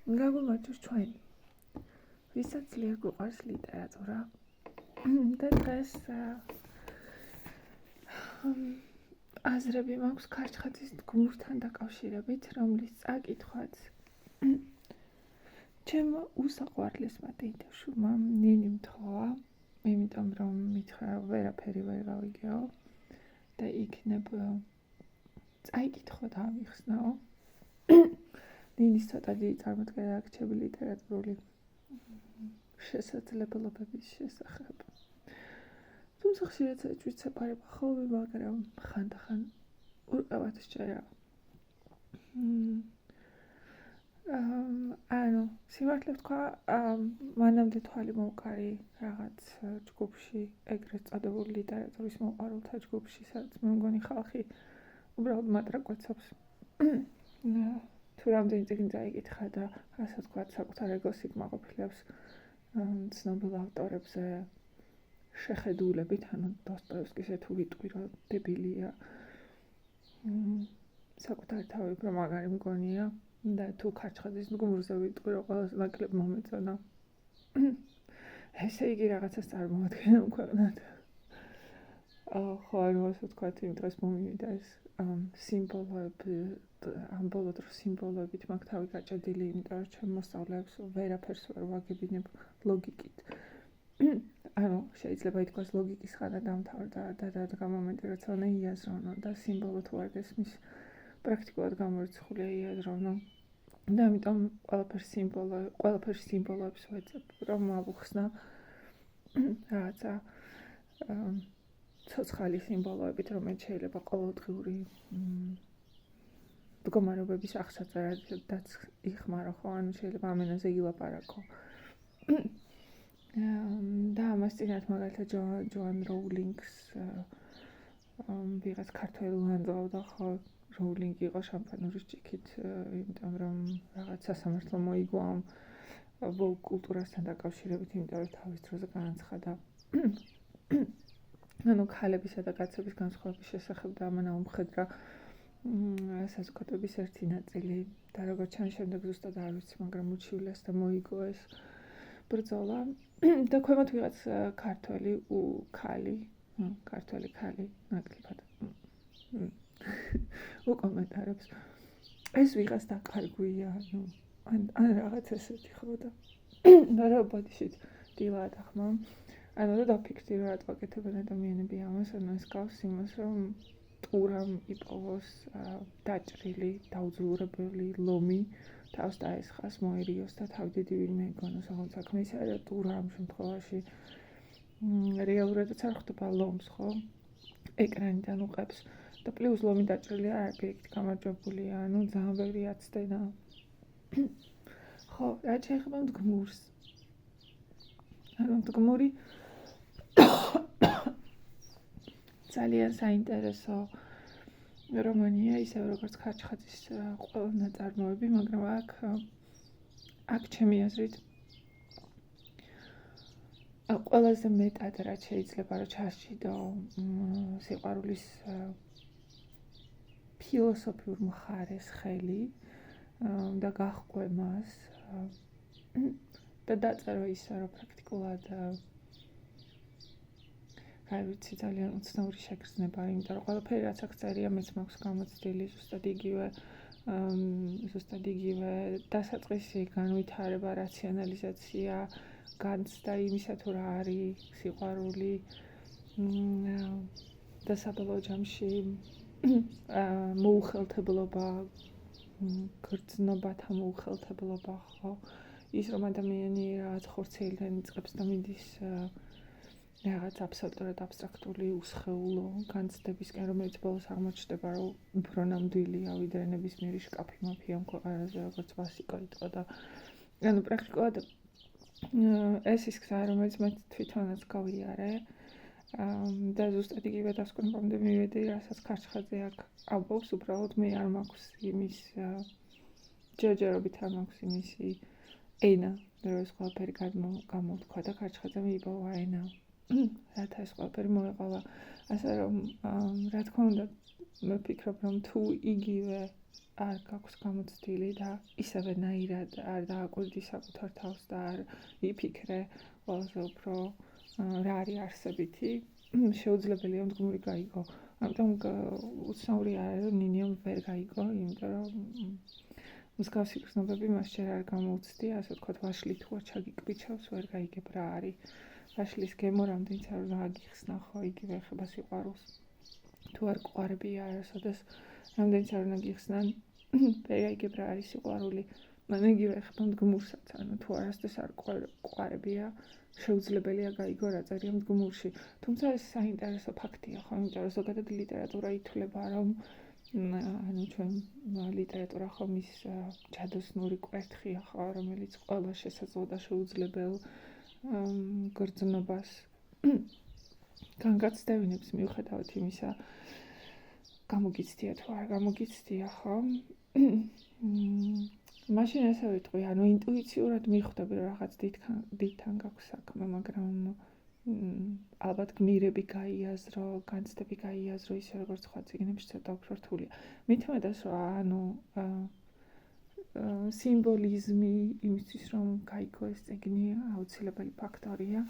გაგუმარჯოს ჩვენ, ვისაც ძლიერ გვიყვარს ლიტერატურა და დღეს აზრები მაქვს ქარჩხაძის გმურთან დაკავშირებით, რომლის წაკითხვაც ჩემ უსაყვარლესმა დედაშურმა ნინი მთხოვა, იმიტომ რომ მითხრა ვერაფერი ვერ გავიგეო და იქნებ წაიკითხო და ამიხსნაო. ნინის ცოტა დიდი წარმოდგენა აქვს ჩემი ლიტერატურული შესაძლებლობების შესახებ. თუმცა ხშირად საჭიროა სეპარება ხოლმე, მაგრამ ხანდახან ურყევად სჯერა. სიმართლე ვთქვა, მანამდე თვალი მოვკარი რაღაც ჯგუფში, ეგრეთ წოდებული ლიტერატურის მოყვარულთა ჯგუფში, სადაც მე მგონი ხალხი უბრალოდ მატრაკვეცობს. თუ რამდენი წიგნი წაიკითხა და ასე ვთქვათ, საკუთარ ეგოს იკმაყოფილებს ცნობილ ავტორებზე შეხედულებით, ანუ დოსტოევსკიზე თუ ვიტყვი, რომ დებილია, საკუთარი თავი უფრო მაგარი მგონია და თუ ქარჩხაძის გმურზე ვიტყვი, რომ ყველაზე ნაკლებ მომეწონა. ესე იგი რაღაცას წარმოადგენენ ქვეყნად. ხო, ანუ ასე ვთქვათ, იმ დროს მომივიდა ეს სიმბოლოები, ამ ბოლო დროს სიმბოლოებით მაქვს თავი გაჭედილი, იმიტომ რომ ჩემ მოსწავლეებს ვერაფერს ვერ ვაგებინებ ლოგიკით. ანუ შეიძლება ითქვას ლოგიკის ხანა დამთავრდა და დადგა მომენტი, როცა უნდა იაზროვნო და სიმბოლო თუ არ გესმის, პრაქტიკულად გამორიცხულია იაზროვნო. და ამიტომ ყველაფერს სიმბოლოებს ვეძებ, რომ მავუხსნა რაღაცა ცოცხალი სიმბოლოებით, რომელიც შეიძლება ყოველდღიური მდგომარეობების აღსაწერად იხმარო, ხო, ანუ შეიძლება ამ ენაზე ილაპარაკო. და ამას წინათ მაგალითად ჯოან როულინგს ვიღაც ქართველი უანძღავდა, ხო, როულინგი იყო შამპანურის ჭიქით, იმიტომ რომ რაღაც სასამართლო მოიგო ამ ვოუკ კულტურასთან დაკავშირებით, იმიტომ რომ თავის დროზე განაცხადა ანუ ქალებისა და კაცების განსხვავების შესახებ და ამან აუმხედრა საზოგადოების ერთი ნაწილი და როგორც ჩანს შემდეგ ზუსტად არ ვიცი, მაგრამ უჩივლეს და მოიგო ეს ბრძოლა და ქვემოთ ვიღაც ქართველი ქალი ნაკლებად უკომენტარებს ეს ვიღაც დაკარგვია, ან რაღაც ესეთი ხო და რა ბოდიშით დილა დახმა. ანუ რა დაფიქრდი, რა ატვაკეთებენ ადამიანები ამას, ანუ ეს გავს იმას, რომ ტურამ იპოვოს დაჭრილი, დაუძულებელი ლომი, თავს დაესხას, მოერიოს და თავდიდი ვინმე იგონოს, აღარ საქმე ისაა და ტურა ამ შემთხვევაში რეალურადაც არ ხვდება ლომს, ხო? ეკრანიდან უყებს და პლუს ლომი დაჭრილი არ არის პირიქით გამარჯვებულია, ანუ ძალიან ბევრი აცდენა. ხო, რაც შეეხება მდგმურს. ანუ მდგმური ძალიან საინტერესო რომანია, ისე როგორც ქარჩხაძის ყველა ნაწარმოები, მაგრამ აქ ჩემი აზრით ყველაზე მეტად რაც შეიძლება რომ ჩასჭიდო სიყვარულის ფილოსოფიურ მხარეს ხელი და გაჰყვე მას და დაწერო ისე რომ პრაქტიკულად არ ვიცი, ძალიან უცნაური შეგრძნება, იმიტომ რომ ყველაფერი რაც აქ წერია, მეც მაქვს გამოცდილი, ზუსტად იგივე დასაწყისი, განვითარება, რაციონალიზაცია, განცდა იმისა თუ რა არის სიყვარული და საბოლოო ჯამში მოუხელთებლობა, გრძნობათა მოუხელთებლობა, ხო? ის რომ ადამიანი რაღაც ხორცელიდან იწყებს და მიდის რაღაც აბსოლუტურად აბსტრაქტული უსხეულო განცდებისკენ, რომელიც ბოლოს აღმოჩნდება, რომ უფრო ნამდვილია ვიდრე ნებისმიერი შკაფი მაფია ამ ქვეყანაზე, როგორც ვასიკო იტყოდა. ანუ პრაქტიკულად ეს ის გზა, რომელიც მე თვითონაც გავიარე და ზუსტად იგივე დასკვნებამდე მივედი, რასაც ქარჩხაძე აქ ამბობს, უბრალოდ მე არ მაქვს იმის ჯერჯერობით არ მაქვს იმისი ენა, რომ ეს ყველაფერი გამოვთქვა და ქარჩხაძემ იპოვა ენა. რათა ეს ყველაფერი მოეყოლა. ასე რომ, რა თქმა უნდა, მე ვფიქრობ, რომ თუ იგივე არ გაქვს გამოცდილი და ისევენაირად არ დააკვირდი საკუთარ თავს და არ იფიქრე ყველაზე უფრო რა არის არსებითი, შეუძლებელია მდგომური გაიგო. ამიტომ უცნაური არ არის, რომ ნინიამ ვერ გაიგო, იმიტომ რომ მსგავსი გრძნობები მას ჯერ არ გამოუცდი, ასე ვთქვათ, ვაშლი თუ არ ჩაგიკბიჩავს, ვერ გაიგებ რა არის. ვაშლის გემო რამდენიც არ უნდა აგიხსნა ხო, იგივე ეხება სიყვარულს. თუ არ ყვარებია არასოდეს, რამდენიც არ უნდა გიხსნან, ვერ გაიგებ რა არის სიყვარული. მაგრამ იგივე ეხება მდგომურსაც, ანუ თუ არასდროს არ ყვარებია, შეუძლებელია გაიგო რა წერია მდგომურში. თუმცა ეს საინტერესო ფაქტია, ხო, იმიტომ რომ ზოგადად ლიტერატურა ითვლება, რომ ანუ ჩვენ ლიტერატურა ხომ ის ჯადოსნური კვერთხია, ხო, რომელიც ყველა შესაძლო და შეუძლებელ გრძნობას განგაცდევინებს მიუხედავად იმისა, გამოგიცდია თუ არ გამოგიცდია, ხო? მაშინ ასე ვიტყვი, ანუ ინტუიციურად მიხვდები, რომ რაღაც დიდთან გაქვს საქმე, მაგრამ ალბათ გმირები გაიაზრო, განცდები გაიაზრო, ისე როგორც სხვა წიგნებში ცოტა უფრო რთულია. მით უმეტეს, რომ ანუ სიმბოლიზმი იმისთვის, რომ გაიგო ეს წიგნი, აუცილებელი ფაქტორია.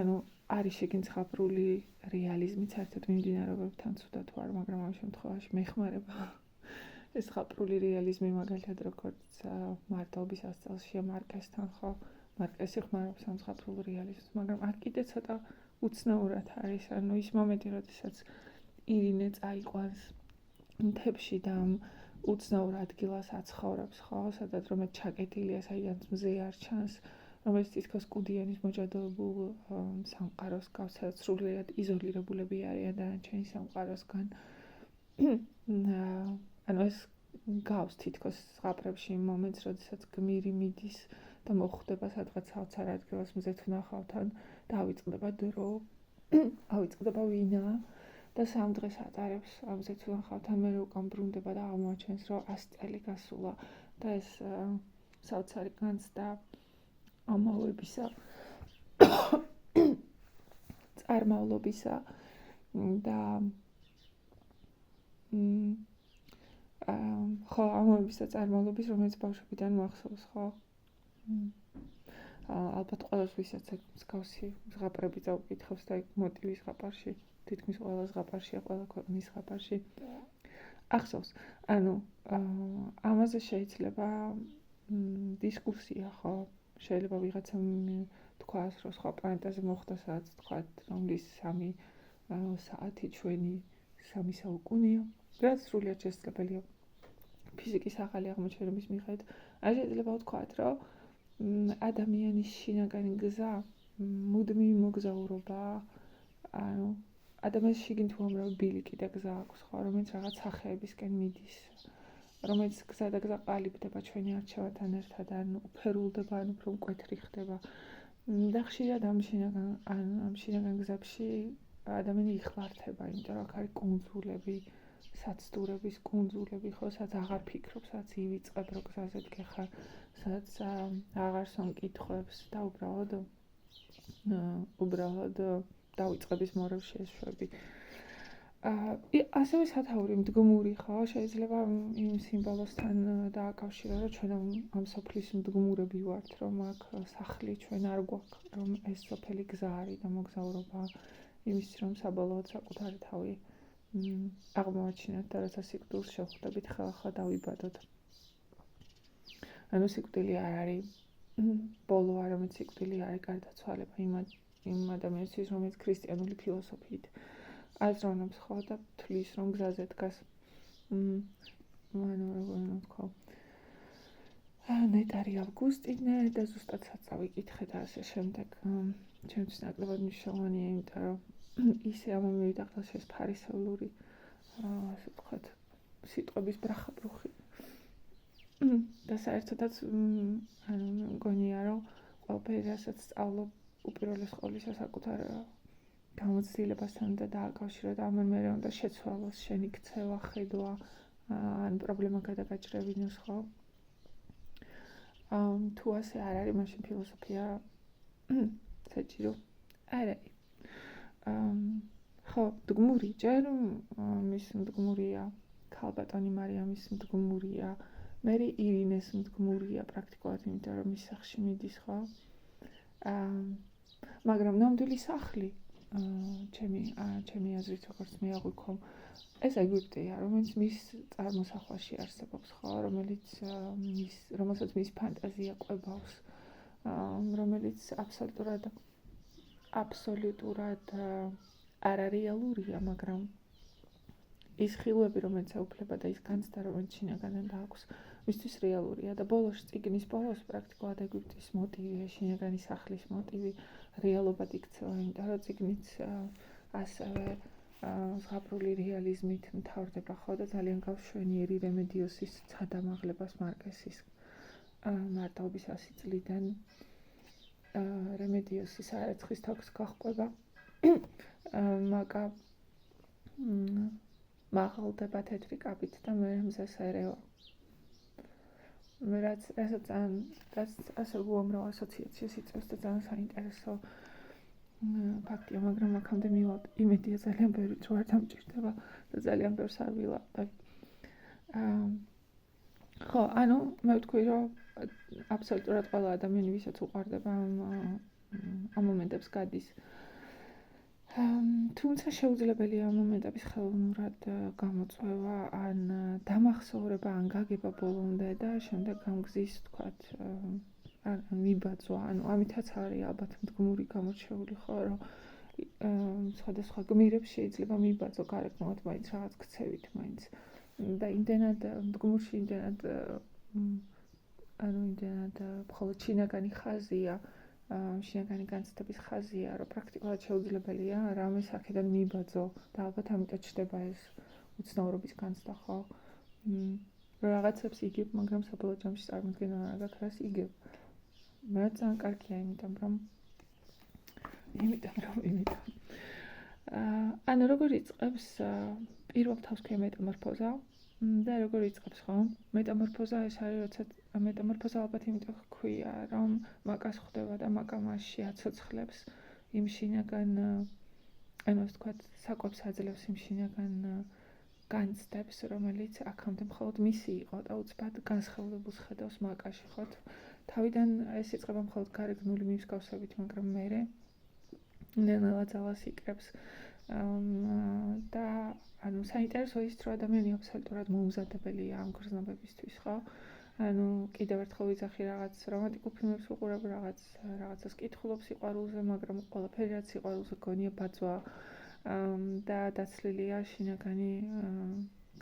ანუ არის შეგინ ზღაპრული რეალიზმი, საერთოდ მიმდინარეობებთან ცუდად თუ არ, მაგრამ ამ შემთხვევაში მეხმარება ეს ზღაპრული რეალიზმი, მაგალითად, როგორც მარტოობის ასწავლშია მარკესთან, ხო? მარკესი ხმარობს ამ ზღაპრულ რეალიზმს, მაგრამ აქ კიდე ცოტა უცნაურად არის, ანუ ის მომენტი, როდესაც ირინე წაიყვანს მთებში და უცნაურ ადგილას აცხოვრებს, ხო, სადაც რომელიც ჩაკეტილია, საიდანაც მზე არ ჩანს, რომელიც თითქოს კუდიანის მოჭადოებულ სამყაროს გავს, სადაც სრულიად იზოლირებულები არიან დანარჩენი სამყაროსგან. ანუ ეს გავს თითქოს ზღაპრებში იმ მომენტს, როდესაც გმირი მიდის და მოხვდება სადღაც საოცარ ადგილას მზეთ ვნახავთან და ავიწყდება დრო, ავიწყდება ვინა და 3 დღეს ატარებს ამ მზეთ ვნახავთან, მერე უკან ბრუნდება და აღმოაჩენს, რომ 100 წელი გასულა და ეს საოცარი განცდა ამაოებისა, წარმავლობისა და ხო, ამაოებისა წარმავლობის, რომელიც ბავშვობიდან მოახსოვს, ხო? ალბათ ყველას ვისაც მსგავსი ზღაპრები წაუკითხავს და მოტივი ზღაპარში, თითქმის ყველა ზღაპარშია, ყველა ქვეყნის ზღაპარში ახსოვს. ანუ ამაზე შეიძლება დისკუსია, ხო? შეიძლება ვიღაცამ თქვას, რომ სხვა პლანეტაზე მოხდა, სადაც თქვათ, რომლის 3 საათი ჩვენი 3 საუკუნეა, რაც სრულიად შესაძლებელია ფიზიკის ახალი აღმოჩენების მიხედვით. ან შეიძლება ვთქვათ, რომ ადამიანის შინაგანი გზა მუდმივი მოგზაურობა, ანუ ადამიანს შიგნით უამრავი ბილიკი და გზა აქვს, ხო, რომელიც რაღაც სახეებისკენ მიდის, რომელიც გზა და გზა ყალიბდება ჩვენი არჩევათან ერთად, ან უფერულდება, ან უფრო მკვეთრი ხდება. და ხშირად ამ შინაგან გზებში ადამიანი იხლართება, იმიტომ რომ აქ არის კუნძულები, საცდურების კუნძულები, ხო, სადაც აღარ ფიქრობ, სადაც ივიწყებ, რომ გზაზე დგეხარ, სადაც აღარ სონკითხვებს და უბრალოდ დავიწყების მორევში ეშვები. ასევე სათაური მდგომური, ხო, შეიძლება იმ სიმბოლოსთან დააკავშირო, რომ ჩვენ ამ სოფლის მდგომურები ვართ, რომ აქ სახლი ჩვენ არ გვაქვს, რომ ეს სოფელი გზა არის და მოგზაურობა იმის, რომ საბოლოოდ საკუთარი თავი აღმოაჩინოთ და როცა სიკვდილს შევხვდებით, ხელახლა დავიბადოთ. ანუ სიკვდილი არ არის ბოლო, არამედ სიკვდილი არის გარდაცვალება იმ ადამიანისთვის, რომელიც ქრისტიანული ფილოსოფიით აზროვნებს, ხო, და თვლის, რომ გზაზე დგას. ანუ როგორ უნდა ვთქვა, ნეტარი ავგუსტინე და ზუსტად წავიკითხე და ასე შემდეგ. ჩემთვის ნაკლებად მნიშვნელოვანია, იმიტომ რომ ისე ამან მივიდახდა ეს ფარისევლური, ასე ვთქვათ, სიტყვების ბრახაბრუხი. და საერთოდაც, ანუ მგონია, რომ ყველაფერი, რასაც სწავლობ, უპირველეს ყოვლისა საკუთარ გამოცდილებასთან და დააკავშიროთ, ამან მერე უნდა შეცვალოს შენი ქცევა, ხედვა, ან პრობლემა გადაგაჭრევინოს, ხო? თუ ასე არ არის, მაშინ ფილოსოფია საჭირო არ არის. ხო, მდგმური ჯერ მის მდგმურია ქალბატონი მარიამის მდგმურია, მე ირინეს მდგმურია პრაქტიკულად, იმიტომ რომ ის სახლში მიდის, ხო? მაგრამ ნამდვილი სახლი, ჩემი აზრით, როგორც მე აღვიქვამ, ეს ეგვიპტეა, რომელიც მის წარმოსახვაში არსებობს, ხო? რომელსაც მის ფანტაზია ყვებავს, რომელიც აბსოლუტურად არარეალურია, მაგრამ ის ხილვები, რომელიც ეუფლება და ის განცდა, რომელიც შინაგანად აქვს, მისთვის რეალურია და წიგნის ბოლოს პრაქტიკულად ეგვიპტის მოტივი, შინაგანი სახლის მოტივი რეალობად იქცევა, იმიტომ რომ წიგნიც ასევე ზღაპრული რეალიზმით მთავრდება, ხო, და ძალიან გავშვენიერი რემედიოსის ცადამაღლებას მარკესის მარტაობის 100 წლიდან რემედიოსის არაცხის თოქს გაჰყვება, მაკა მაღალდება თეთრი კაბით და მე მზეს ერევა. რაც ასე უამრავ ასოციაციას იწევს და ძალიან საინტერესო ფაქტია, მაგრამ აქამდე მივალთ იმედია ძალიან ბევრი დრო არ დამჭირდება და ძალიან ბევრს არ ვილაპდებ. ხო, მე ვთქვი, რომ აბსოლუტურად ყველა ადამიანი, ვისაც უყვარდება ამ მომენტებს გადის. თუმცა შეუძლებელია ამ მომენტების ხელოვნურად გამოწვევა, ან დამახსოვრება, ან გაგება ბოლომდე და შემდეგ გამგზის, ვთქვათ, ან მიბაძვა, ამითაც არის ალბათ მდგმური გამორჩეული, ხო, რომ სხვადასხვა გმირებს შეიძლება მიბაძო გარეგნულად, მაინც რაღაც ქცევით, მაინც და იმდენად მდგმურში იმდენად მხოლოდ შინაგანი ხაზია, შინაგანი განცდების ხაზია, რომ პრაქტიკულად შეუძლებელია რამეს აქედან მიბაძო და ალბათ ამიტომ ჩდება ეს უცნაურობის განცდა, ხო? რომ რაღაცებს იგებ, მაგრამ საბოლოო ჯამში წარმოქმნა რაღაცას იგებ. მე ძალიან კარგია, იმიტომ რომ როგორ იწყებს პირველ თავს კი მეტამორფოზა და როგორ იწყებს, ხო? მეტამორფოზა ეს არის, როცა მეტამორფოზა ალბათ იმიტომ ჰქვია, რომ მაკას ხვდება და მაკა მასში აცოცხლებს იმ შინაგან, ასე ვთქვათ, საკვებს აძლევს იმ შინაგან განცდებს, რომელიც აქამდე მხოლოდ მისი იყო და უცბად განსხვავებულს ხედავს მაკაში, ხო? თავიდან ეს იწყება მხოლოდ გარეგნული მიმსგავსებით, მაგრამ მერე ნელა ძალას იკრებს და საინტერესო ის, რომ ადამიანი აბსოლუტურად მოუმზადებელია ამ გრძნობებისთვის, ხო? კიდევ ერთხელ ვიძახი, რაღაც რომანტიკულ ფილმებს ვუყურებ, რაღაცას კითხულობ სიყვარულზე, მაგრამ ყველაფერი რაც სიყვარულზე გონია ბაძვა და დაცლილია შინაგანი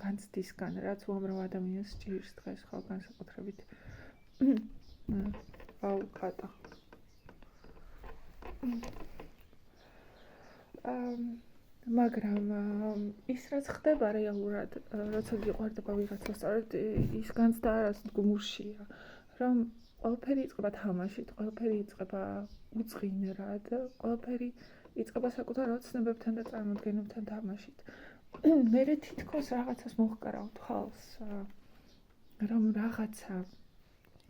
განცდისგან, რაც უამრავ ადამიანს ჭირს დღეს, ხო, განსაკუთრებით. კატა. მაგრამ ის რაც ხდება რეალურად, როცა გიყვარდება ვიღაცა, სწორედ ის განცდა არის მდგმურშია, რომ ყველაფერი იწყება თამაშით, ყველაფერი იწყება უწყინრად, ყველაფერი იწყება საკუთარ ოცნებებთან და წარმოდგენებთან თამაშით. მერე თითქოს რაღაცას მოჰკრავთ ხალხს, რომ რაღაცა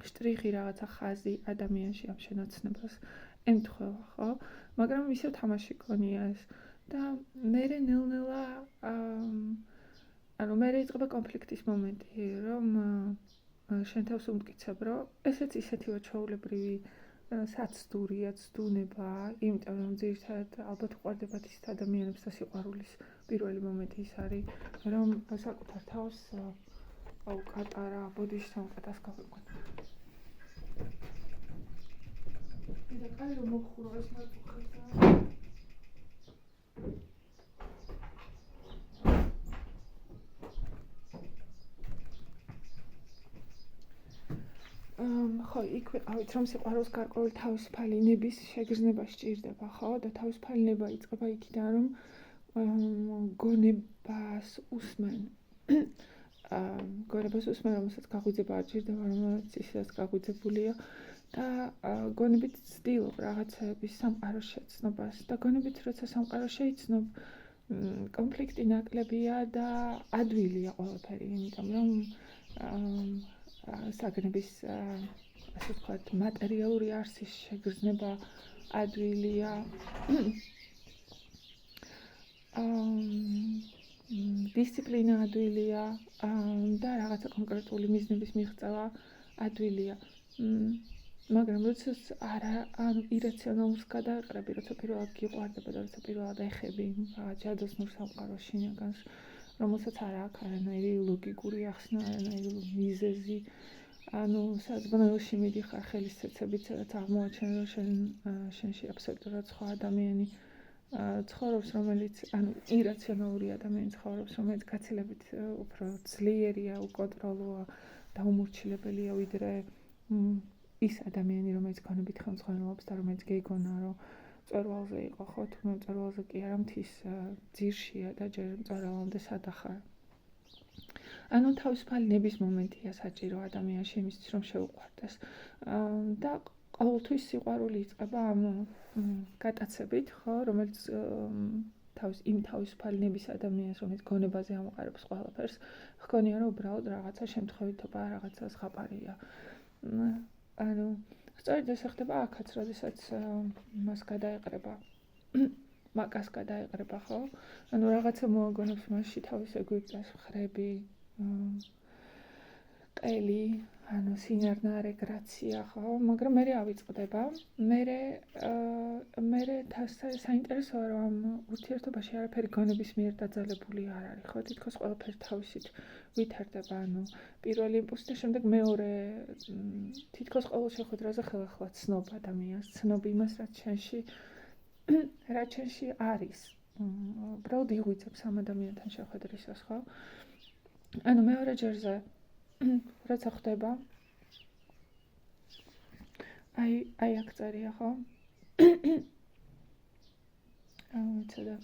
შტრიხი, რაღაცა ხაზი ადამიანში ამ შენოცნებას ემთხვევა, ხო? მაგრამ ისევ თამაში გონია ეს. და მერე ნელ-ნელა მერე იწყება კონფლიქტის მომენტი, რომ შენ თავს უმტკიცებ, რომ ესეც ისეთივე ჩვეულებრივი საცდურია, ცდუნება, იმიტომ რომ ძირითადად ალბათ უყვარდებათ ისეთ ადამიანებს და სიყვარულის პირველი მომენტი ის არის, რომ საკუთარ თავს კატარა ბოდიშთან კატას გავიყვან. და კაი რომ მოხურო ეს მარტოხეთა. ხო, იქ ვიყავით, რომ სიყვარულს გარკვეული თავისუფალი ნების შეგრძნება სჭირდება, ხო? და თავისუფალი ნება იწყება იქიდან, რომ გონებას усმენ. გონებას усმენ, რომელსაც გაღვიძება არ ჭირდება, რომელიც ისაც გაღვიძებულია და გონებით ცდილობ რაღაცების სამყაროს შეცნობას და გონებით, როცა სამყაროს შეიცნობ, კონფლიქტი ნაკლებია და ადვილია ყველაფერი, იმიტომ რომ საგნების ასე ვთქვათ, მატერიალური არსის შეგრძნება ადვილია. დისციპლინა ადვილია და რაღაცა კონკრეტული მიზნების მიღწევა ადვილია. მაგრამ როდესაც ანუ ირაციონალურს გადაეყრები, როცა პირველად გიყვარდება და როცა პირველად ეხები რაღაც ჯადოსნურ სამყაროს შინაგანს, რომელსაც არ აქვს არანაირი ლოგიკური ახსნა, არანაირი მიზეზი, ანუ საზღვრებში მიდიხარ ხელისცეცებით, სადაც აღმოაჩენ, რომ შენში აბსოლუტურად სხვა ადამიანი ცხოვრობს, რომელიც ანუ ირაციონალური ადამიანი ცხოვრობს, რომელიც გაცილებით უფრო ძლიერია, უკონტროლოა, დაუმორჩილებელია, ვიდრე ის ადამიანი, რომელიც განობით ხელმძღვანელობს და რომელიც გეიგონა, რომ მწვერვალზე იყო, ხო, თუმცა მწვერვალზე კი არა, მთის ძირშია და ჯერ მწვერვალამდე სადახარ. ანუ თავისუფალი ნების მომენტია საჭირო ადამიანში იმისთვის, რომ შეუყვარდეს. და ყოველთვის სიყვარული იწყება ამ გატაცებით, ხო, რომელიც იმ თავისუფალი ნების ადამიანს, რომელიც გონებაზე ამყარებს ყველაფერს, ჰგონია, რომ უბრალოდ რაღაცა შემთხვევითობა, რაღაცა ზღაპარია. ანუ სწორედ ეს ხდება აქაც, როდესაც მას გადაეყრება, მაკას გადაეყრება, ხო? ანუ რაღაცა მოაგონებს მასში თავის ეგვიპტეს ხრები, ყელი, ანუ სინარნარე, გრაცია, ხო? მაგრამ მე ავიწყდება, მე საინტერესოა, რომ ამ ურთიერთობაში არაფერი გონების მიერ დაძალებული არ არის, ხო? თითქოს ყველაფერი თავისით ვითარდება, ანუ პირველი იმპულსი და შემდეგ მეორე თითქოს ყოველ შეხვედრაზე ხელახლა ცნობ ადამიანს, ცნობ იმას, რაც შენში არის. უბრალოდ იღვიძებს ამ ადამიანთან შეხვედრისას, ხო? ანუ მეორე ჯერზე როცა ხდება აი აქ წერია, ხო? ცოტა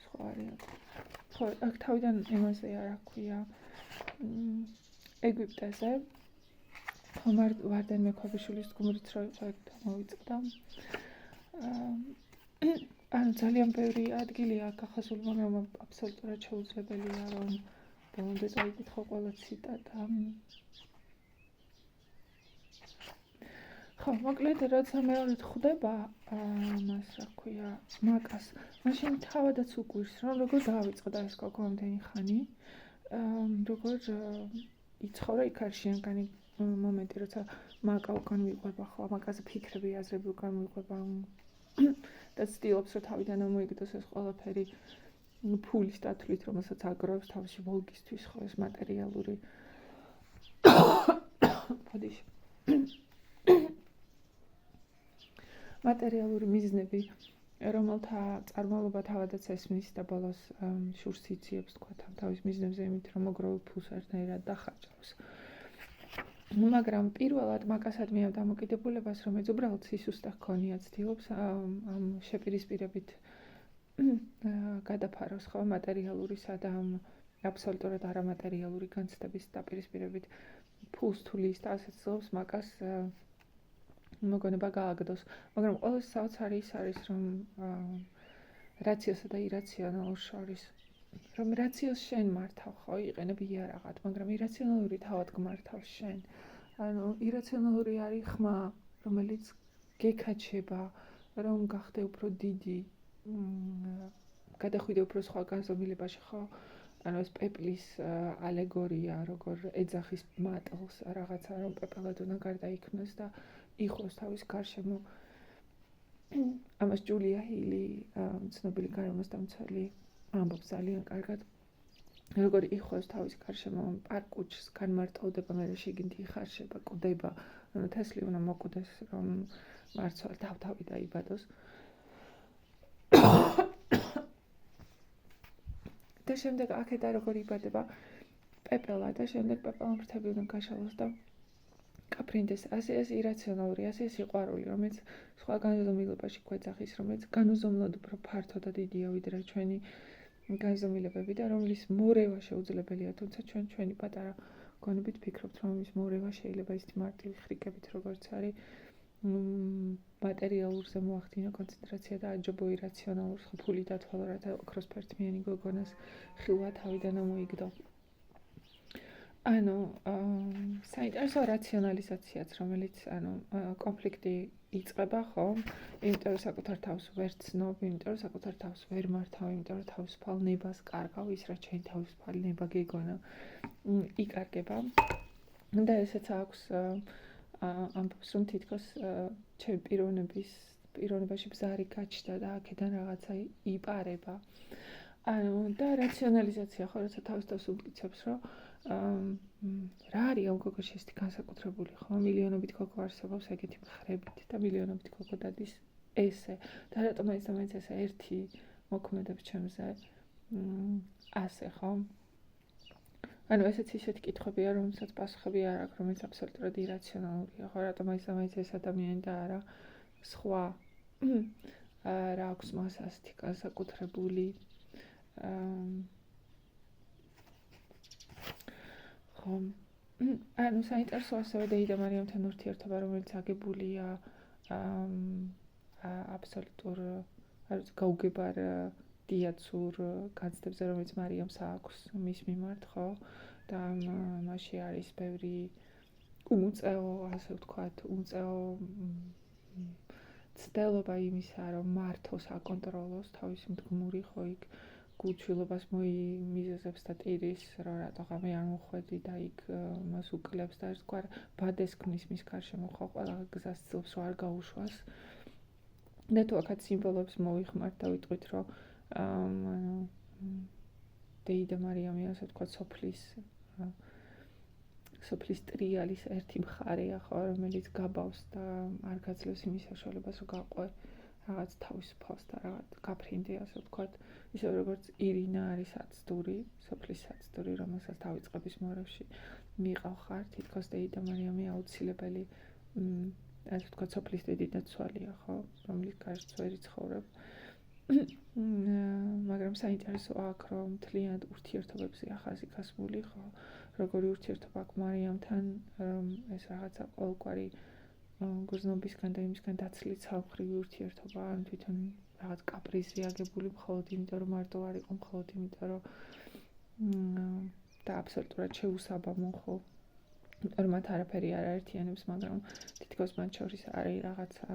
სხვა არის. ხო, აქ თავიდან იმაზე არა ქვია ეგვიპტეზე ვარდენ მექვაბიშვილის გუმრიც რო იყო ეგ მოვიწყდა. ანუ ძალიან ბევრი ადგილია გახაზული, მაგრამ აბსოლუტურად შეუძლებელია, რომ ბოლომდე წაიკითხო ყველა ციტატა. ხო, მოკლედ, როცა მეორედ ხვდება მას, რა ქვია, მაკას, მაშინ თავადაც უგვირს, რომ როგორ დავიწყდა ეს გოგო ამდენი ხანი, როგორ იცხოვრა იქ არის შინაგანი მომენტი, როცა მაკა უკან მიყვება, ხო, მაკაზე ფიქრები, აზრები უკან მიყვება და ცდილობს, რომ თავიდან ამოიგდოს ეს ყველაფერი ფულის დათვლით, რომელსაც აგროვებს თავში ვოლგისთვის, ხო, ეს მატერიალური ფოდიში. მატერიალური მიზნები, რომელთა წარმალობა თავადაც ესმის და ბოლოს შურს იციებს, თქვა, თავის მიზნებზე, იმით, რომ მოგროვებულ ფულს ერთნაირად დახარჯავს. მაგრამ პირველად მაკასადმი ამ დამოკიდებულებას, რომელიც უბრალოდ სისუსტე ჰქონია, ცდილობს ამ შეპირისპირებით გადაფაროს, ხო, მატერიალურისა და აბსოლუტურად არამატერიალური განცდების დაპირისპირებით ფულს თulis და ასეც ცდილობს მაკას მოგონება გააგდოს. მაგრამ ყოველ საოცარი ის არის, რომ რაციოსა და ირაციონალურს შორის, რომ რაციოს შენ მართავ, ხო, იყენებ იარაღად, მაგრამ ირაციონალური თავად გმართავს შენ. ანუ ირაციონალური არის ხმა, რომელიც გეკაჩება, რომ გახდე უფრო დიდი, გადახვიდე უფრო სხვა განზომილებაში, ხო? ანუ ეს პეპლის ალეგორია, როგორ ეძახის მატლს რაღაცა, რომ პეპელად უნდა გარდაიქმნას და იხოს თავის გარშემო. ამას ჯულია ჰილი, ცნობილი გარემოსდამცველი, ამბობს ძალიან კარგად. როგორ იხოს თავის გარშემო პარკუჩს განმარტოვდება, მერე შიგნით იხარშება, კვდება, ანუ თესლი უნდა მოკვდეს, რომ მარცვალ თავთავი დაიბადოს. და შემდეგ აქედან როგორ იბადება პეპელა და შემდეგ პეპელამ ფრთები უნდა გაშალოს და კაფრინდეს, ასე ეს ირაციონალური, ასე ეს სიყვარული, რომელიც სხვა განზომილებაში გვეძახის, რომელიც განუზომლოდ უფრო ფართო და დიდია ვიდრე ჩვენი განზომილებები და რომლის მორევა შეუძლებელია, თუმცა ჩვენი პატარა გონებით ფიქრობთ, რომ ის მორევა შეიძლება ისეთი მარტივი ხრიკებით, როგორც არის მატერიალურზე მოახდინა კონცენტრაცია და აჯობო ირაციონალურს, ფული დათვალო, რათა ოქროსფერთმიანი გოგონას ხილვა თავიდან ამოიგდო. ანუ საინტერესო რაციონალიზაციაც, რომელიც კონფლიქტი იწყება, ხო? იმიტომ რომ საკუთარ თავს ვერ ცნობ, იმიტომ რომ საკუთარ თავს ვერ მართავ, იმიტომ რომ თავისუფალ ნებას კარგავ, ის რაც შენ თავისუფალი ნება გეგონა, იკარგება. და ესეც აქვს ამბობს, რომ თითქოს ჩემი პიროვნებაში ბზარი გაჩნდა და აქედან რაღაცა იპარება. და რაციონალიზაცია ხო, როცა თავის უბრიცებს, რომ რა არის ამ გოგოში ესეთი განსაკუთრებული, ხო? მილიონობით გოგო არსებობს ეგეთი მხრებით და მილიონობით გოგო დადის ესე. და რატომ მაინც ესე ერთი მოქმედებს ჩემზე ასე, ხო? ესეც ისეთი კითხვებია, რომელსაც პასუხები არ აქვს, რომელიც აბსოლუტურად ირაციონალურია, ხო? რატომ მაინც ეს ადამიანი და არა სხვა რა აქვს მას ასეთი განსაკუთრებული ხო, საინტერესო ასევე დეიდა მარიამთან ურთიერთობა, რომელიც აგებულია აბსოლუტურ გაუგებარ დიაცურ განცდებზე, რომელიც მარიამს აქვს მის მიმართ, ხო? და მასში არის ბევრი უმოწეო, ასე ვთქვათ, უმოწეო ცდილობა იმისა, რომ მართოს აკონტროლოს თავისი მდგმური, ხო, იქ გულჩვილობას მოიმიზეზებს და ტირის, რომ რატო ღამე არ მოხვედი და იქ მას უკლებს და ერთგვარ ბადეს ქმნის მის გარშემო, ხო, ყველა გზას ცდილობს, რომ არ გაუშვას. და თუ აქაც სიმბოლოებს მოვიხმართ და ვიტყვით, რომ დეიდა მარიამი, ასე ვთქვათ, სოფლის ტრიალის ერთი მხარეა, ხო, რომელიც გაბავს და არ გაძლევს იმის საშუალებას, რომ გაყვე რაღაც თავისუფალს და რაღაც გაფრინდე, ასე ვთქვათ, ისე როგორც ირინა არის საცდური, სოფლის საცდური, რომელსაც დავიწყების მორევში მიყავ, თითქოს დეიდა მარიამი აუცილებელი, ასე ვთქვათ, სოფლის დიდი დაცვალია, ხო, რომელიც გარშემო ვერ იცხოვრებ. მაგრამ საინტერესო აქ, რომ მთლიანად ურთიერთობებზეა ხაზი გასმული, ხო, როგორი ურთიერთობა აქვს მარიამთან, ეს რაღაცა ყოველგვარი გრძნობისგან და იმისგან დაცლით ცალმხრივი ურთიერთობა, ან თვითონ რაღაც კაპრიზი აგებული მხოლოდ იმიტომ, რომ მარტო არ იყო, მხოლოდ იმიტომ, რომ და აბსოლუტურად შეუსაბამო, ხო, რომ მათ არაფერი არ აერთიანებს, მაგრამ თითქოს მათ შორის არის რაღაცა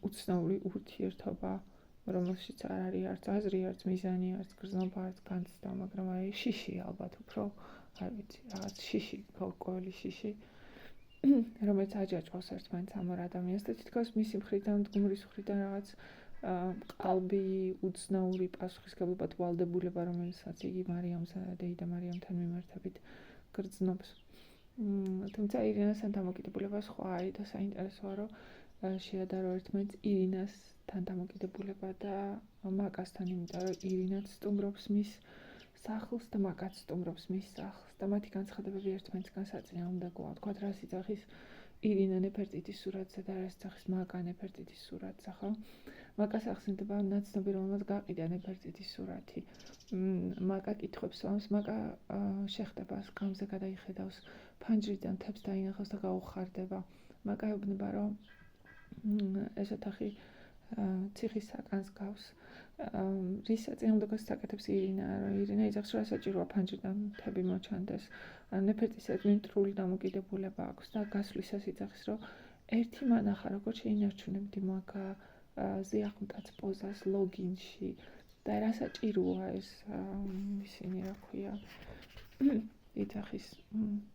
უცნაური ურთიერთობა, რომელშიც არ არის არც აზრი, არც მიზანი, არც გრძნობა, არც განცდა, მაგრამ არის შიში ალბათ უფრო, არ ვიცი, რაღაც შიში, ყოველი შიში, რომელიც აჯაჭვავს ერთმანეთს ამ ორ ადამიანს და თითქოს მისი მხრიდან, მდგმურის მხრიდან რაღაც ყალბი უცნაური პასუხისგებლობა თუ ვალდებულება, რომელსაც იგი დეიდა მარიამთან მიმართებით გრძნობს. თუმცა ირინასთან დამოკიდებულება სხვა არის და საინტერესოა, რომ შეადარო ერთმანეთს ირინასთან დამოკიდებულება და მაკასთან, იმიტომ რომ ირინაც სტუმრობს მის სახლს და მაკაც სტუმრობს მის სახლს და მათი განცხადებები ერთმანეთისგან საწინააღმდეგოა. ვთქვათ, რა სიძახის ირინა ნეფერტიტის სურათზე და რა სიძახის მაკა ნეფერტიტის სურათზე, ხო? მაკას ახსენდება ნაცნობი, რომელმაც გაყიდა ნეფერტიტის სურათი. მაკა კითხვებს ამს, მაკა შეხტება სკამზე გადაიხედავს, ფანჯრიდან თებს დაინახავს და გაუხარდება. მაკა ეუბნება, რომ ეს ოთახი ციხის საკანს გავს. რის საწინააღმდეგოს საკეთებს ირინა, რომ ირინა იძახს, რომ საჭიროა ფანჯრიდან თები მოჩანდეს. ნეფერტის ადმინტრული დამოკიდებულება აქვს და გასვლისას იძახის, რომ ერთი მანახა, როგორც შეინარჩუნებდი მაკა ზიახმტაც პოზას ლოგინში და რა საჭიროა ეს ისინი რა ქვია იძახის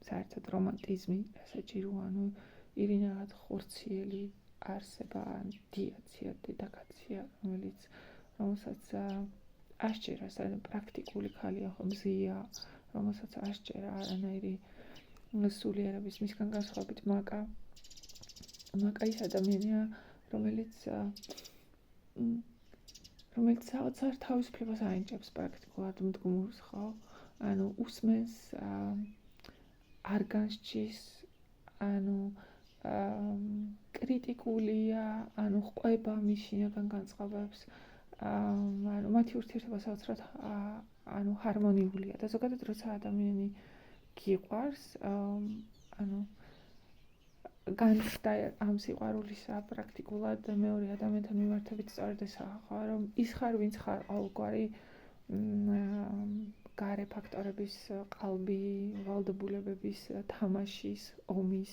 საერთოდ რომანტიზმი რა საჭიროა, ირინა რაღაც ხორციელი არსება, დიაცია, დედაკაცია, რომელსაც ასჯერა, პრაქტიკული ხალია, ხო, მზია, რომელსაც ასჯერა არანაირი სულიერების მისგან განსხვავებით მაკა ის ადამიანია, რომელიც საოცარ თავისუფლებას აინჭებს პრაქტიკულად მდგმურს, ხო? უსმენს, არ განსჯის, კრიტიკულია, ყვება მის შინაგან განწყობებს, მათი ურთიერთობა საოცრად ჰარმონიულია და ზოგადად როცა ადამიანი გიყვარს, განცდა ამ სიყვარულისა პრაქტიკულად მეორე ადამიანთან მიმართებით სწორედ ესაა, რომ ის ხარ, ვინც ხარ, ყოველგვარი გარე ფაქტორების, ყალბი, ვალდებულებების, თამაშის, ომის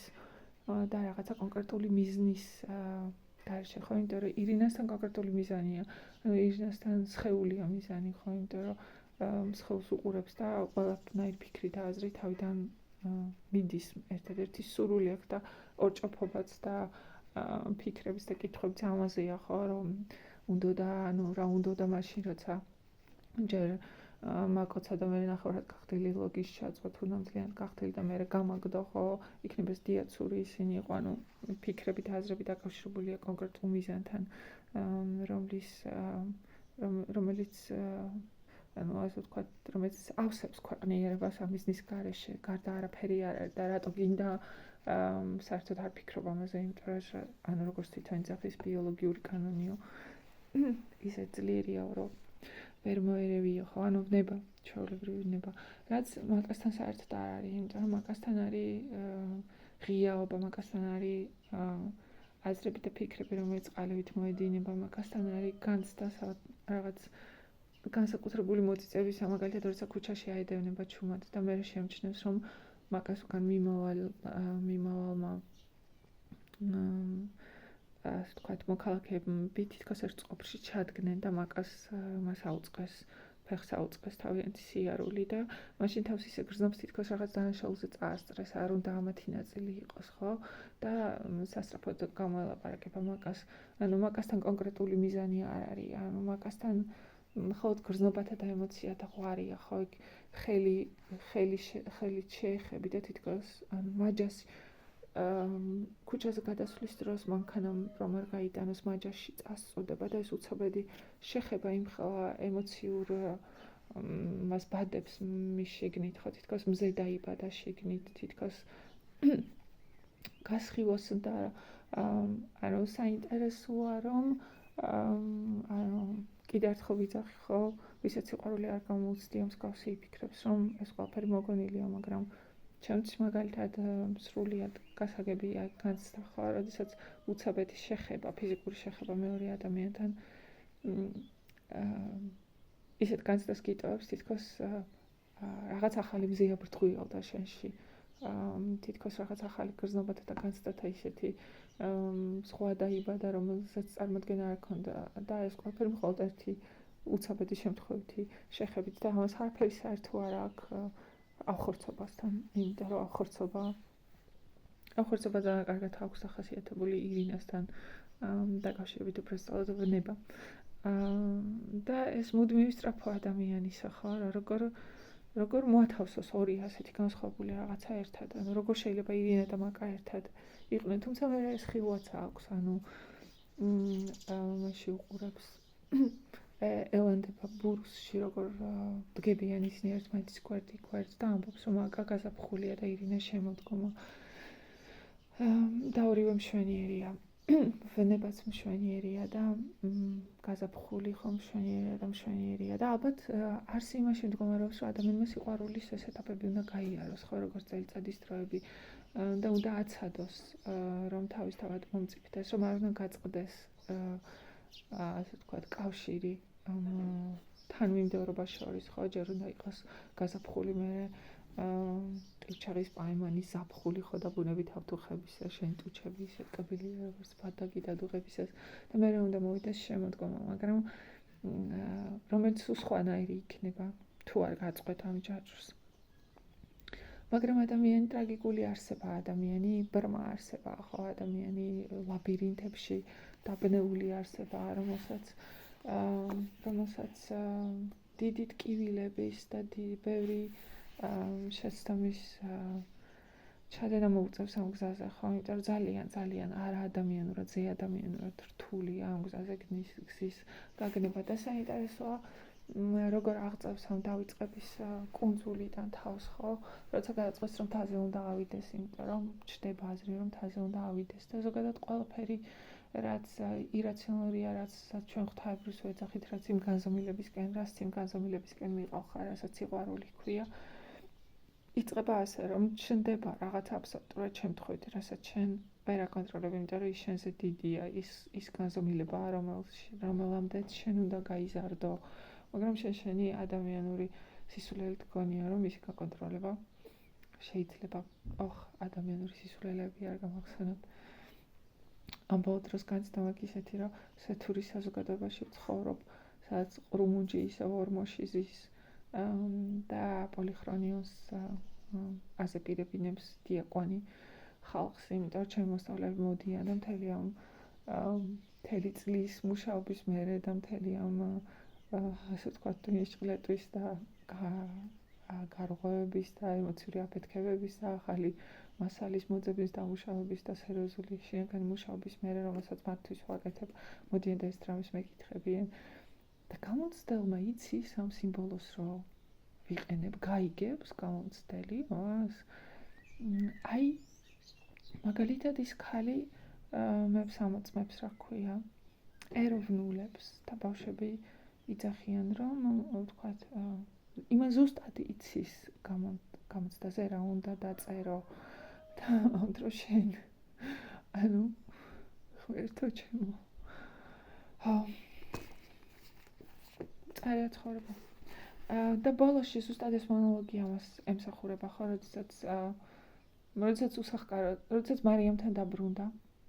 და რაღაცა კონკრეტული მიზნის გარეშე, ხო, იმიტომ რომ ირინასთან კონკრეტული მიზანია, ირინასთან სხეულია მიზანი, ხო, იმიტომ რომ სხეულს უყურებს და ყველაფერი ფიქრი და აზრი თავიდან მიდის, ერთადერთი სურვილი აქვს და ორჭოფობაც და ფიქრების და კითხვებიც ამაზეა, ხო, რომ უნდა რა უნდა მაშინ, როცა ჯერ მაკოცა და მე ნახევრად გახდილი ლოგის ჩაწვა თუ ნამდვილად გახდილი და მე გამაგდო, ხო, იქნებ ეს დიაცური ისინი იყო, ფიქრები და აზრები დაკავშირებულია კონკრეტულ მიზანთან, რომელიც ასე ვთქვათ, რომელიც ავსებს ქვეყნიერებას ამ მიზნის გარეშე, გარდა არაფერი არ არის და რატო გინდა საერთოდ არ ფიქრობ ამაზე, იმიტომ რომ როგორც თვითონ ძაფის ბიოლოგიური კანონიო ისე ძლიერია, რომ ვერ მოერევიო, ხო, ვნება, ჩვეულებრივი ვნება, რაც მაკასთან საერთოდ არ არის, იმიტომ რომ მაკასთან არის ღიაობა, მაკასთან არის აზრები და ფიქრები, რომელიც ყალებით მოედინება, მაკასთან არის განცდა რაღაც განსაკუთრებული მოწიწების, მაგალითად, როცა ქუჩაში აედევნება ჩუმად და მე შემჩნევს, რომ მაკას უკან მიმავალმა ასე ვთქვათ, მოქალაქეები თითქოს ერთ წყობში ჩადგნენ და მას აუწყეს, ფეხს აუწყეს თავიანთი სიარული და მაშინ თავს ისე გრძნობს თითქოს რაღაც დანაშაულზე წაასწრეს, არ უნდა ამათი ნაწილი იყოს, ხო? და სასწრაფოდ გამოელაპარაკება მაკას, მაკასთან კონკრეტული მიზანი არ არის, მაკასთან მხოლოდ გრძნობათა და ემოციათა ღვარია, ხო? ხელით შეეხები და თითქოს მაჯას ქუჩაზე გადასვლის დროს მანქანამ რომ არ გაიტანოს მაჯაში წასწოდება და ეს უცებედი შეხება იმხელა ემოციურ მას ბადებს მის შიგნით, ხო, თითქოს მზე დაიბადა შიგნით, თითქოს გასხივოს და საინტერესოა, რომ კიდე ერთხელ ვიძახი, ხო, ვისაც სიყვარული არ გამოუცდია მსგავსი იფიქრებს, რომ ეს ყველაფერი მოგონილია, მაგრამ ჩემთვის მაგალითად სრულიად გასაგებია განცდა, ხო, როდესაც უცებეთი შეხება, ფიზიკური შეხება მეორე ადამიანთან ისეთ განცდას გიტოვებს, თითქოს რაღაც ახალი მზია ბრტყვილდა შენში, თითქოს რაღაც ახალი გრძნობათა და განცდათა ისეთი სხვა დაიბადა, რომელსაც წარმოდგენა არ ჰქონდა და ეს ყველაფერი მხოლოდ ერთი უცებეთი შემთხვევითი შეხებით და ამას არაფერი საერთო არ აქვს ახორცობასთან, იმიტომ რომ ახორცობა ძალიან კარგად აქვს ახასიათებული ირინასთან დაკავშირებით უბრალოდ ვნება. და ეს მუდმივი სწრაფო ადამიანისა, ხო, როგორ მოათავსოს ორი ასეთი განსხვავებული რაღაცა ერთად, როგორ შეიძლება ირინა და მაკა ერთად იყვნენ, თუმცა მე ეს ხილვაც აქვს, მაშინ უყურებს ელანდება ბურსში, როგორ დგებიან ისინი ერთმანეთის გვერდით და ამბობს, რომ მაკა გაზაფხულია და ირინა შემოდგომა. და ორივე მშვენიერია. ვენებაც მშვენიერია და გაზაფხული ხომ მშვენიერია და ალბათ არს იმაში მდგომარეობს, რომ ადამიანმა სიყვარულის ეს ეტაპები უნდა გაიაროს, ხო, როგორც წელიწადის დროები და უნდა აცადოს, რომ თავისთავად მომწიფდეს, რომ არ უნდა გაწყდეს ასე ვთქვათ, კავშირი თანმიმდევრობას შორის, ხო, ჯერ უნდა იყოს გაზაფხული, მერე ტილჩაღის პაემანის ზაფხული, ხო, და ბუნებით ავთუხებისა, შენ ტუჩები ისე კბილი, როგორც ბადაგი დადუღებისას და მერე უნდა მოვიდეს შემოდგომა, მაგრამ რომელიც სხვანაირი იქნება, თუ არ გაწყვეტ ამ ჯაჭვს. მაგრამ ადამიანი ტრაგიკული არსება, ადამიანი ბრმა არსება, ხო, ადამიანი ლაბირინთებში დაბნეული არსება, რომელსაც დიდი ტკივილების და ბევრი შეცდომის ჩადენა მოუწევს ამ გზაზე, ხო, იმიტომ რომ ძალიან არაადამიანურად, ზეადამიანურად რთულია ამ გზაზე გზის გაგნება და საინტერესოა, როგორ აღწევს ამ დავიწყების კუნძულიდან თავს, ხო, როცა გადაწყვეტს, რომ თაზე უნდა ავიდეს, იმიტომ რომ ჩდება აზრი, რომ თაზე უნდა ავიდეს და ზოგადად ყველაფერი რაც ირაციონალურია, რაც ჩვენ ღვთაებრს ვეძახით, რაც იმ განზომილებისკენ მიყავხარ, რასაც სიყვარული ჰქვია, იწყება ასე, რომ ჩნდება რაღაც აბსოლუტურად შემთხვევით, რასაც შენ ვერ აკონტროლებ, იმიტომ რომ ის შენზე დიდია, ის განზომილებაა, რომელამდეც შენ უნდა გაიზარდო, მაგრამ შენი ადამიანური სისულელით გონია, რომ მისი გაკონტროლება შეიძლება. ადამიანური სისულელები არ გამახსენებთ. ამ ბოლო დროს განცდა მაქვს ისეთი, რომ სეთურის საზოგადოებაში ვცხოვრობ, სადაც ყრუმუნჯი ისევ ორმოში ზის და პოლიხრონიოს აზეპირებინებს დიაკვანი ხალხს, იმიტომ რომ ჩემი მოსწავლეები მოდიან და მთელი წლის მუშაობის მერე და მთელი ამ ასე ვთქვათ, ტვინისწყლეტვის და გარღვევების და ემოციური აფეთქებების და ახალი მასალის მოძებნის დამუშავების და სერიოზული შინაგანი მუშაობის მერე, რომელსაც მათთვის ვაკეთებ, მოდიან და ეს დრამის მეკითხებიან. და გამოცდელმა იცის ამ სიმბოლოს, რომ ვიყენებ, გაიგებს გამოცდელი, აი მაგალითად ის ქალი მე 60-მებს რა ქვია, ეროვნულებს და ბავშვები იძახიან, რომ ვთქვათ, იმან ზუსტად იცის გამოცდაზე რა უნდა დაწერო და ამ დროს შენ ღმერთო ჩემო წარია ცხოვრება და ბოლოში ზუსტად ეს მონოლოგი ამას ემსახურება, ხო, როდესაც უსახკარო, როდესაც მარიამთან დაბრუნდა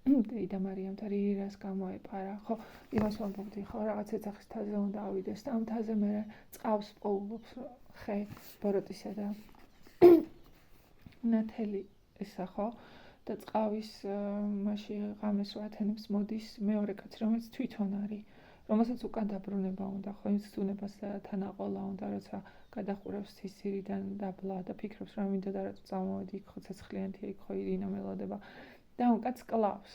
და მარიამთან რირას გამოეპარა, ხო, იმას ვამბობდი, ხო, რაღაც ეძახის თაზე უნდა ავიდეს და ამ თაზე მე წყავს პოულობს ხე ბოროტისა და ნათელი ესა, ხო, და წყავის მაშინ ღამეს რო ათენებს მოდის მეორე კაცი, რომელიც თვითონ არის, რომელსაც უკან დაბრუნება უნდა, ხო, ის ზუნებას თანაყოლა უნდა, როცა გადახურავს ცისირიდან დაბლა და ფიქრობს, რომ მინდოდა რა წამოვედი იქ, ხო, ცეცხლიანთია იქ, ხო, ირინა მელოდება. და ამ კაცს კლავს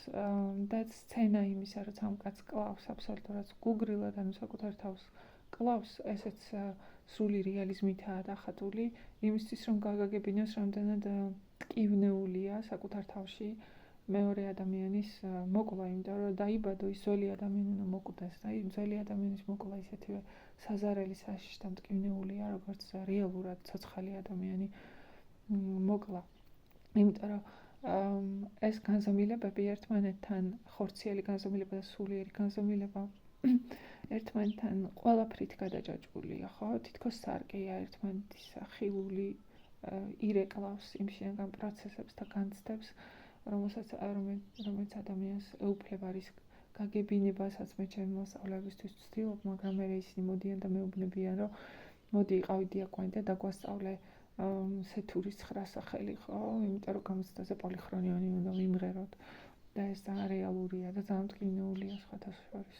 და სცენა იმისა, რომ ამ კაცს კლავს აბსოლუტურად გუგრილად, ანუ საკუთარ თავს კლავს, ესეც სრული რეალიზმითაა დახატული, იმისთვის რომ გაგაგებინოს რამდენად ტკივნეულია საკუთარ თავში მეორე ადამიანის მოკლა, იმიტომ რომ დაიბადო ის ძველი ადამიანი უნდა მოკვდეს და იმ ძველი ადამიანის მოკლა ისეთივე საზარელი საშიში და მტკივნეულია, როგორც რეალურად ცოცხალი ადამიანი მოკლა. იმიტომ რომ ეს განზომილებები ერთმანეთთან ხორციელი განზომილება და სულიერი განზომილება ერთმანეთთან ყველაფრით გადაჯაჭვულია, ხო? თითქოს სარკეა ერთმანეთის ხილული ირეკლავს იმ შინაგან პროცესებს და განცდებს, რომელიც ადამიანს ეუფლება რის გაგებინებასაც მე ჩემი მოსწავლეებისთვის ვცდილობ, მაგრამ მე ისინი მოდიან და მეუბნებიან, რომ მოდი იყავი დიაკვანი და დაგვასწავლე სეთურის 9 სახელი, ხო, იმიტომ რომ გამოცდაზე პოლიხრონიონი უნდა ვიმღეროთ და ეს ძალიან რეალურია და ძალიან მტკივნეულია სხვათა შორის.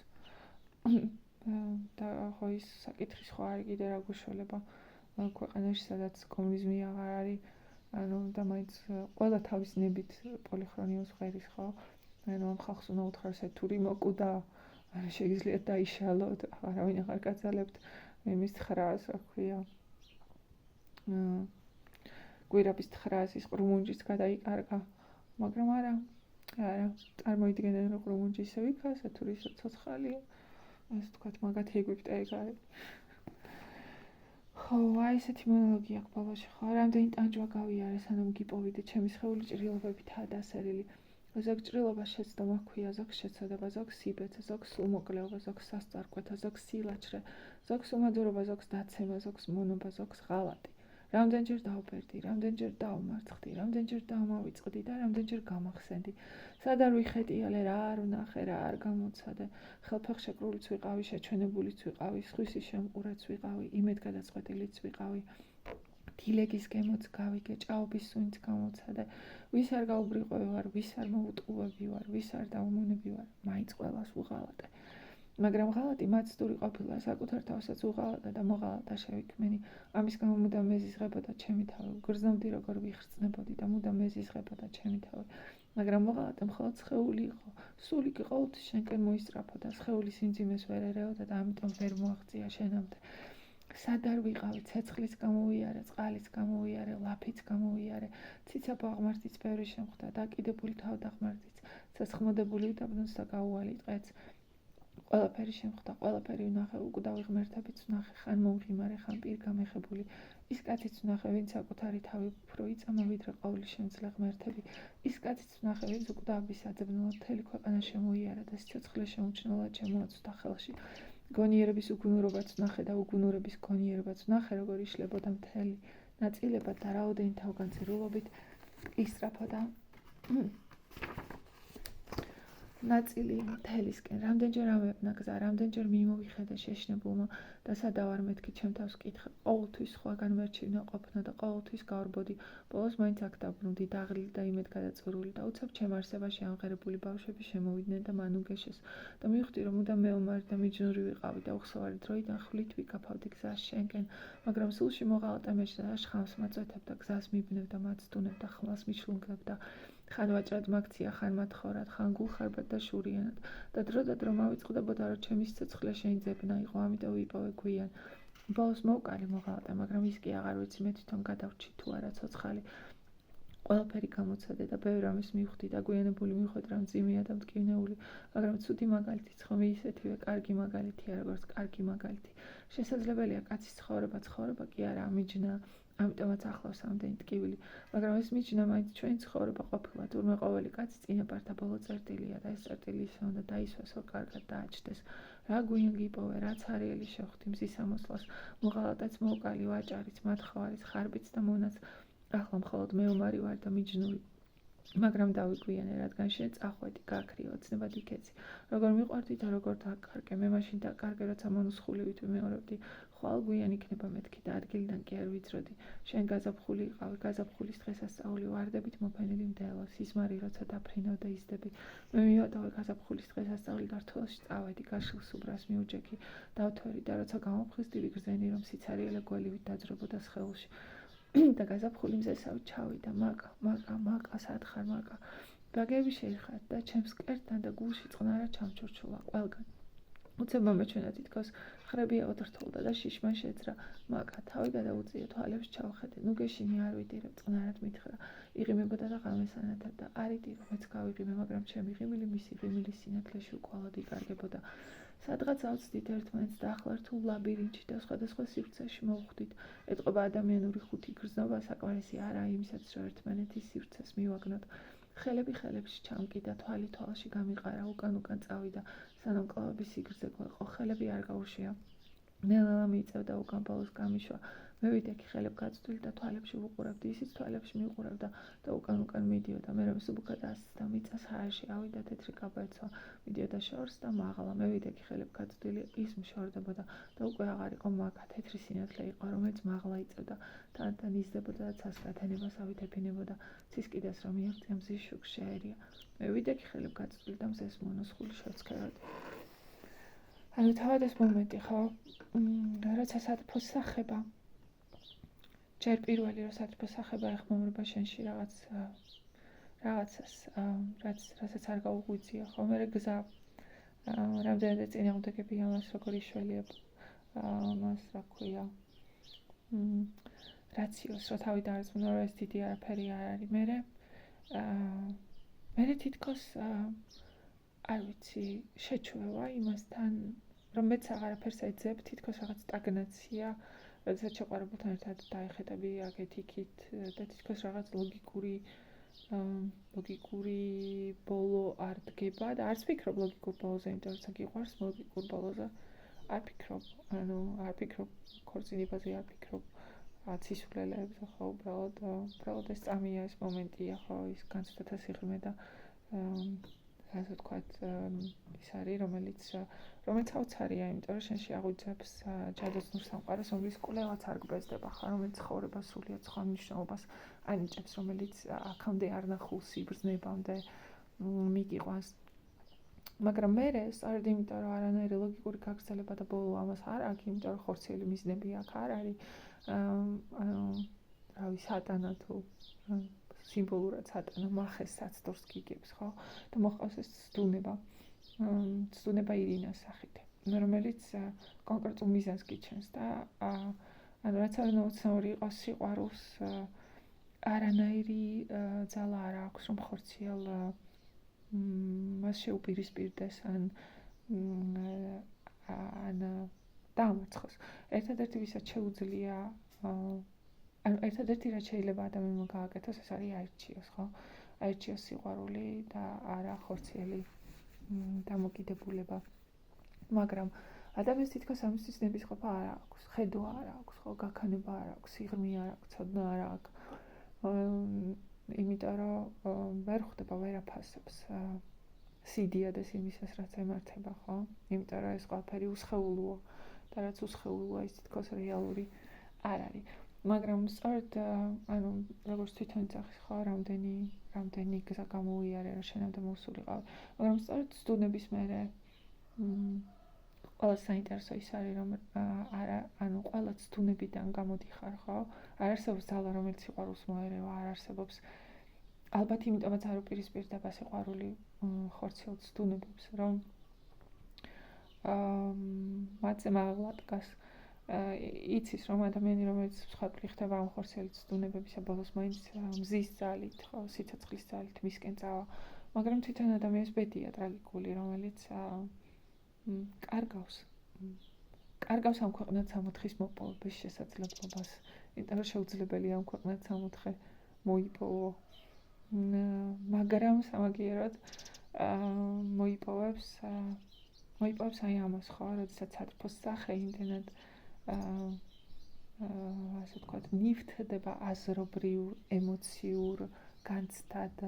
და ხო ის საკითხი სხვა არის კიდე რა გვეშველება ქვეყანაში, სადაც კომუნიზმი აღარ არის, ანუ და მაინც ყველა თავის ნებით პოლიხრონიონს ღერის, ხო, ანუ ამ ხალხს უნდა უთხრა სეთური მოკვდა, ანუ შეიძლება დაიშალოთ, არავინ აღარ გაძალებთ იმის 9-ს, რა ქვია. გვირაბის 9-ს ის ყრუმუნჯიც გადაიკარგა, მაგრამ არა, წარმოიდგენენ რომ ყრუმუნჯი ისევ იქა, სათური ისე ცოცხალია, ასე ვთქვათ, მაგათი ეგვიპტე ეგ არის. ხო, აი ესეთი მონოლოგი აქვს ბოლოში, ხო, რამდენი ტანჯვა გავიარე, სანამ გიპოვიდე, ჩემი სხეული ჭრილობებითაა დასერილი. ზოგ ჭრილობას შეცდომა ჰქვია, ზოგს შეცოდება, ზოგს სიბეცე, ზოგს სულმოკლეობა, ზოგს სასწარკვეთა, ზოგს სილაჩრე, ზოგს უმადურობა, ზოგს დაცემა, ზოგს მონობა, ზოგს ღალატი. რამდენჯერ დავბერდი, რამდენჯერ დავმარცხდი, რამდენჯერ დავმავიწყდი და რამდენჯერ გამახსენდი. სად არ ვიხედიალე, რა არ ვნახე, რა არ გამოცადე. ხელფეხშეკრულიც ვიყავი, შეჩვენებულიც ვიყავი, სხვისი შემყურეც ვიყავი, იმედგადაწყვეტილიც ვიყავი. დილეგის გემოც გავიგე, ჭაობის სუნიც გამოცადე. ვის არ გაუბრიყვევი ვარ, ვის არ მოუტყუები ვარ, ვის არ დაუმონები ვარ, მაინც ყველას ვუღალატე. მაგრამ ღალატი მაცდური ყოფილა, საკუთარ თავსაც უღალატა და მოღალატა შევიქმენი. ამის გამო მუდამ მეზიზღებოდა ჩემი თავი, გრძნობდი როგორ ვიხსნებოდი და მუდამ მეზიზღებოდა ჩემი თავი. მაგრამ მოღალატე მხოლოდ სხეული იყო, სული კი ყოველთვის შენკენ მოისწრაფოდა, სხეულის სიმძიმეს ვერ ერეოდა და ამიტომ ვერ მოაღწია შენამდე. სად არ ვიყავი, ცეცხლის გამოვიარე, წყალიც გამოვიარე, ლაფიც გამოვიარე, ციცაბო აღმართიც ბევრი შემხვდა, დაკიდებული თავდაღმართიც, ცეცხლმოდებული უდაბნოც და გაუვალი ტყეც. ყველაფერი შემხვდა, ყველაფერი ვნახე, უკვდავი ღმერთებიც ვნახე, ხან მომღიმარე, ხან პირგამეხებული. ის კაციც ვნახე, ვინც საკუთარი თავი უფრო იწამა, ვიდრე ყოველი შემძლე ღმერთები. ის კაციც ვნახე, ვინც უკვდავების საძებნელად მთელი ქვეყანა შემოიარა და სიცოცხლე შემოჩნეულად შემოაცვდა ხელში. გონიერების უგუნურობაც ვნახე და უგუნურების გონიერებაც ვნახე, როგორ იშლებოდა მთელი ნაწილებად და რაოდენი თავგანწირულობით ისწრაფოდა ნაწილი მთელისკენ. რამდენჯერ ამეებნა გზა, რამდენჯერ მიმოვიხედა შეშნებულმა და სადავარ მეთქი ჩემ თავს კითხე. ყოველთვის სხვაგან მერჩივნე ყოფნა და ყოველთვის გავარბოდი. ბოლოს მაინც აქ დაბრუნდი, დაღლილი და იმედ გადაწყვირული და უცებ ჩემ არსებაში ამღერებული ბავშვები შემოვიდნენ და მან უგეშეს და მივხვდი, რომ მუდამ მეომარი და მიჯნური ვიყავი და უხსოვარი დროიდან ხვლით ვიკაფავდი გზას შენკენ, მაგრამ სულში მოღალატე მეჭდა და შხამს მაწვეთებდა, გზას მიბნევდა, მაცდუნებდა, ხმალს მიჩლუნგებდა. ხან ვაჭრად მაქცია, ხან მათხოვრად, ხან გულხარბად და შურიანად და დრო მოვიწყდებოდა, რომ ჩემი სიცოცხლე შეიძლება იყო, ამიტომ ვიპოვე გვიან. ბოლოს მოვკალი მოღალატე, მაგრამ ის კი აღარ ვიცი, მე თვითონ გადავრჩი თუ არა ცოცხალი. ყველაფერი გამოცადე და ბევრ რამეს მივხვდი და გვიანებული მივხვდი, რომ მძიმეა და მტკივნეული, მაგრამ ცუდი მაგალითიც ხომ ისეთივე კარგი მაგალითია, როგორც კარგი მაგალითი. შესაძლებელია კაცის ცხოვრება კი არა მიჯნა, ამიტომაც ახლავს ამდენი ტკივილი, მაგრამ ეს მიჯნა მაინც ჩვენი ცხოვრება ყოფილა, თურმე ყოველი კაცი წინაპართა ბოლო წერტილია და ეს წერტილი ისე უნდა დაისვას, რომ კარგად დააჩნდეს. რა გვიან გიპოვე, რაც არიელი შევხვდი მზის ამოსვლას, მოღალატეც მოვკალი, ვაჭარიც, მათხოვარის, ხარბიც და მონაც. ახლა მხოლოდ მეომარი ვარ და მიჯნური, მაგრამ დავიგვიანე, რადგან შენ წახვედი, გაქრიო, ოცნებად იქეცი. როგორ მიყვარდი და როგორ დაკარგე, მე მაშინ დაკარგე, როცა მონუსხულივით ვიმეორებდი. ხვალ გვიან იქნება მეთქი და ადგილიდან კი არ ვიწროდი. შენ გაზაფხული იყავი, გაზაფხულის დღესასწაული ვარდებით მოფენილი მდელო, სიზმარი როცა დაფრინავ და იზრდები. მე მივატოვე გაზაფხულის დღესასწაული და რთულში წავედი, გაშილ სუბრას მიუჯექი, დავთვერი და როცა გამოფხიზ დიდი გრძენი, რომ სიცარიელე გველივით დაძრებოდა სხეულში. და გაზაფხული მზესავით ჩავიდა, მაკა, სად ხარ მაკა. ბაგები შეიხარდა და ჩემს კერთან და გულში წყნარა ჩამჩურჩულა ყველგან. უცებმა მეჩვენა თითქოს ხრებია ოთრთოლდა და შიშმა შეძრა. მაკა თავი გადაუწია, თვალებს ჩავხედე. ნუ გეშინი არ ვიტირებ, წყნარად მითხრა. იღიმებოდა და ღამეს ანათებდა. არ იტირო, მეც გავიღიმე, მაგრამ ჩემი ღიმილი მისი ღიმილის სინათლეში უკვალოდ იკარგებოდა. სადღაც ავწდით ერთმანეთს და ახლა რთულ ლაბირინთში და სხვადასხვა სივრცეში მოვხვდით. ეტყობა ადამიანური ხუთი გრძნობა, საკმარისი არაა იმისათვის, რომ ერთმანეთის სივრცეს მივაგნოთ. ხელები ხელებში ჩამკიდა, თვალი თვალში გამიყარა, უკან წავიდა, სანამ კლავების სიგრძე გვეყო, ხელები არ გაუშია. ნელა მიიწევდა უკან ბოლოს გამიშვა. მე ვიდექი ხელებ გაწვდილი და თვალებში ვუყურებდი, ისიც თვალებში მივუყურებდა და უკან მიდიოდა. მე რომ სუბუქა დასცდა, მიწას ჰაერში ავიდა, თეთრი კაბა ეცვა, მიდიოდა შორს და მაღლა. მე ვიდექი ხელებ გაწვდილი, ის მშორდებოდა და უკვე აღარ იყო მაკა, თეთრი სინათლე იყო, რომელიც მაღლა იწევდა, თან იზრდებოდა და ცასკათენებას ავითეფინებოდა. ცის კიდეს რომ მიაღწია მზის შუქს შეერია. მე ვიდექი ხელებ გაწვდილი და მზეს მონოსხული შევცქეროდი. ანუ თავად ეს მომენტი ხო, როცა სათბოს სახება, ჯერ პირველი რომ სათბოს სახება ეხმაურება შენში რაღაცას, რასაც არ გაუღვიძია ხო, მერე გზა, რამდენადაც წინააღმდეგები ამას როგორ იშველიებ, მას რა ქვია, რაციოს, რომ თავი დაარწმუნა, რომ ეს დიდი არაფერი არ არის. მერე თითქოს არ ვიცი, შეჩვევა იმასთან, რომ მეც აღარაფერს ეძებ, თითქოს რაღაც სტაგნაცია, როდესაც შეყვარებულთან ერთად დაეხედები აქეთ-იქით და თითქოს რაღაც ლოგიკური ბოლო არ დგება და არც ფიქრობ ლოგიკურ ბოლოზე, იმიტომ რომ გიყვარს ლოგიკურ ბოლოზე არ ფიქრობ, არ ფიქრობ ქორწინებაზე, არ ფიქრობ ცისულელებზე, ხო, უბრალოდ ეს წამია, ეს მომენტია, ხო, ის განცდათა სიღრმე და ასე ვთქვათ, ის არის, რომელიც აუცარია, იმიტომ რომ შენში აღვიძებს ჯადოსნურ სამყაროს, რომლის კვლევაც არ გბეზდება, ხარ, რომელიც ცხოვრებას სრულიად სხვა მნიშვნელობას ანიჭებს, რომელიც აქამდე არ ნახულ სიბრძნებამდე მიგიყვანს. მაგრამ მე სწორედ იმიტომ, რომ არანაირი ლოგიკური გაგრძელება და ბოლო ამას არ აქვს, იმიტომ რომ ხორციელი მიზნები აქ არ არის, რავი, სატანა თუ სიმბოლურად სატანა მახეს საცდურს გიგებს, ხო? და მოყავს ეს ცდუნება ირინას სახით, რომელიც კონკრეტულ მიზანს გიჩენს და ანუ რაც არ უნდა უცნაური იყოს სიყვარულს არანაირი ძალა არ აქვს, რომ ხორციელ მას შეუპირისპირდეს ან დაამარცხოს. ერთადერთი ვისაც შეუძლია ანუ ერთადერთი რაც შეიძლება ადამიანმა გააკეთოს, ეს არის აირჩიოს, ხო? აირჩიოს სიყვარული და არა ხორციელი დამოკიდებულება. მაგრამ ადამიანს თითქოს ამისთვის ნებისყოფა არ აქვს, ხედვა არ აქვს, ხო, გაქანება არ აქვს, სიღრმე არ აქვს, ცოდნა არ აქვს. იმიტომ რომ ვერ ხვდება, ვერ აფასებს სიდიადეს იმისას, რაც ემართება, ხო? იმიტომ რომ ეს ყველაფერი უსხეულოა და რაც უსხეულოა, ის თითქოს რეალური არ არის. მაგრამ სწორედ როგორც თვითონ იცახის, ხო, რამდენი გზა გამოუიარე, რომ შენამდე მოსულიყავ. მაგრამ სწორედ სტუდენტების მერე ყველა საინტერესო ის არის, რომ ყველა სტუდენტებიდან გამოდიხარ, ხო? არ არსებობს ძალა, რომელიც სიყვარულს მოერევა, არ არსებობს. ალბათ იმიტომაც არ უპირისპირდება სიყვარული ხორციელ სტუდენტებს, რომ მათზე მაღლა დგას. იცის რომ ადამიანი რომელიც მსხვერპლი ხდება ამ ხორციელი სტუდენტებისა ბოლოს მაინც მზის ძალით, ხო, სიცოცხლის ძალით მისკენ წავა, მაგრამ თვითონ ადამიანის ბედია ტრაგიკული, რომელიც კარგავს ამ ქვეყნად სამოთხის მოპოვების შესაძლებლობას, იმიტომ რომ შეუძლებელია ამ ქვეყნად სამოთხე მოიპოვო, მაგრამ სამაგიეროდ მოიპოვებს აი ამას, ხო, როდესაც სატრფოს სახე იმდენად ასე ვთქვათ, ნივთდება აზრობრივ, ემოციურ, განცდად,